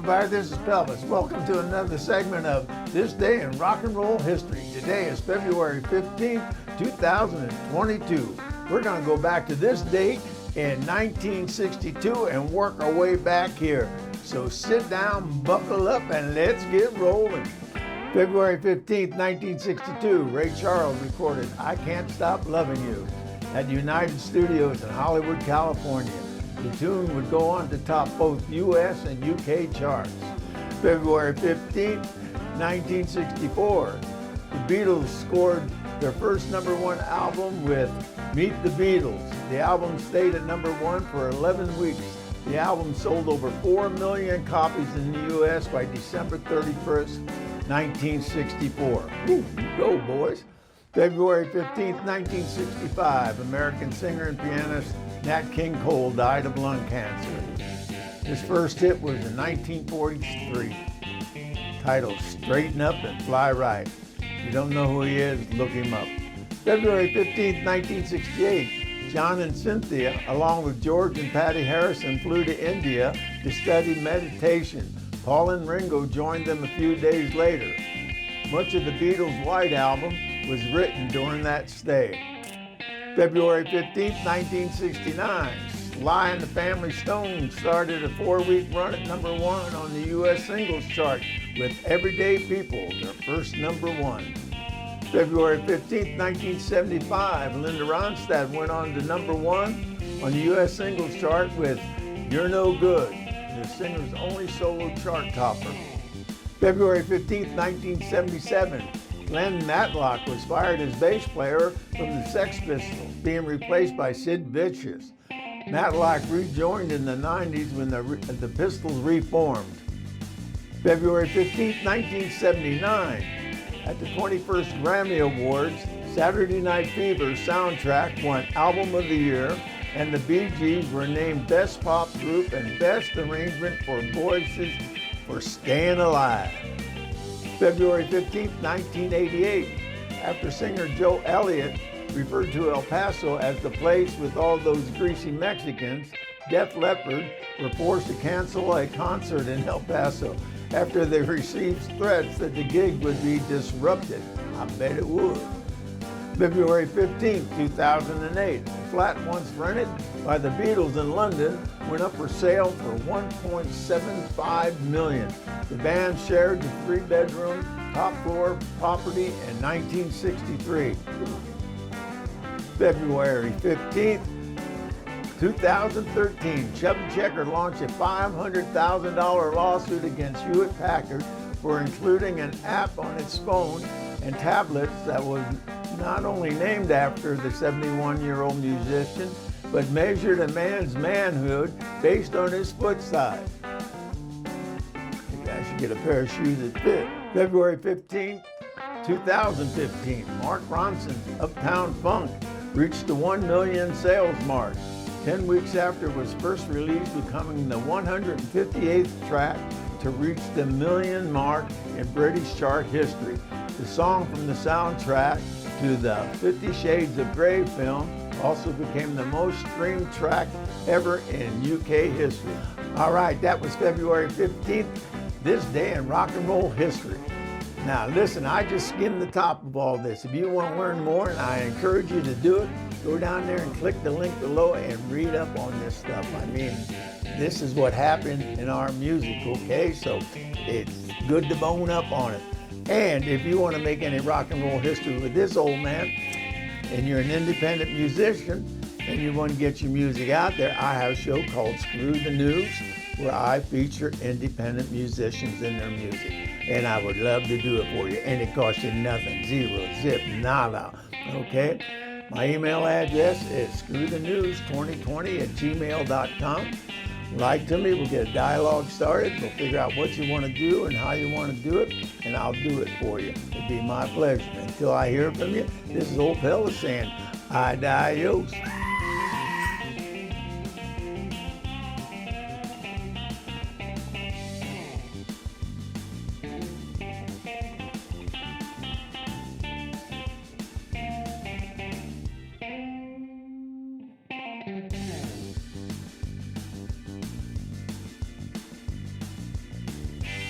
everybody, this is Pelvis. Welcome to another segment of This Day in Rock and Roll History. Today is February 15th, 2022. We're going to go back to this date in 1962 and work our way back here. So sit down, buckle up, and let's get rolling. February 15th, 1962, Ray Charles recorded I Can't Stop Loving You at United Studios in Hollywood, California. The tune would go on to top both US and UK charts. February 15th, 1964, the Beatles scored their first #1 album with Meet The Beatles. The album stayed at #1 for 11 weeks. The album sold over 4 million copies in the US by December 31st, 1964. Woo, go boys. February 15th, 1965, American singer and pianist Nat King Cole died of lung cancer. His first hit was in 1943, titled Straighten Up and Fly Right. If you don't know who he is, look him up. February 15th, 1968, John and Cynthia, along with George and Patti Harrison, flew to India to study meditation. Paul and Ringo joined them a few days later. Much of the Beatles' White Album was written during that stay. February 15th, 1969, Sly and the Family Stone started a 4-week run at #1 on the US singles chart with Everyday People, their first #1. February 15th, 1975, Linda Ronstadt went on to #1 on the US singles chart with You're No Good, the singer's only solo chart topper. February 15th, 1977, Glenn Matlock was fired as bass player from the Sex Pistols, being replaced by Sid Vicious. Matlock rejoined in the 90s when the Pistols reformed. February 15th, 1979, at the 21st Grammy Awards, Saturday Night Fever soundtrack won Album of the Year, and the Bee Gees were named Best Pop Group and Best Arrangement for Voices for Staying Alive. February 15th, 1988, after singer Joe Elliott referred to El Paso as the place with all those greasy Mexicans, Def Leppard were forced to cancel a concert in El Paso after they received threats that the gig would be disrupted. I bet it would. February 15th, 2008, a flat once rented by the Beatles in London went up for sale for $1.75 million. The band shared the 3-bedroom, top-floor property in 1963. February 15th, 2013, Chubby Checker launched a $500,000 lawsuit against Hewlett-Packard for including an app on its phone and tablets that was not only named after the 71-year-old musician, but measured a man's manhood based on his foot size. Maybe I should get a pair of shoes that fit. February 15th, 2015, Mark Ronson's Uptown Funk reached the 1 million sales mark, 10 weeks after it was first released, becoming the 158th track to reach the million mark in British chart history. The song from the soundtrack to the 50 Shades of Grey film also became the most streamed track ever in UK history. All right, that was February 15th, this day in rock and roll history. Now listen, I just skimmed the top of all this. If you want to learn more, and I encourage you to do it, go down there and click the link below and read up on this stuff. I mean, this is what happened in our music, okay? So it's good to bone up on it. And if you want to make any rock and roll history with this old man, and you're an independent musician, and you want to get your music out there, I have a show called Screw the News, where I feature independent musicians in their music. And I would love to do it for you. And it costs you nothing, zero, zip, nada, okay? My email address is screwthenews2020@gmail.com. Write to me, we'll get a dialogue started. We'll figure out what you want to do and how you want to do it, and I'll do it for you. It'd be my pleasure. Until I hear from you, this is Old Pella saying, adios.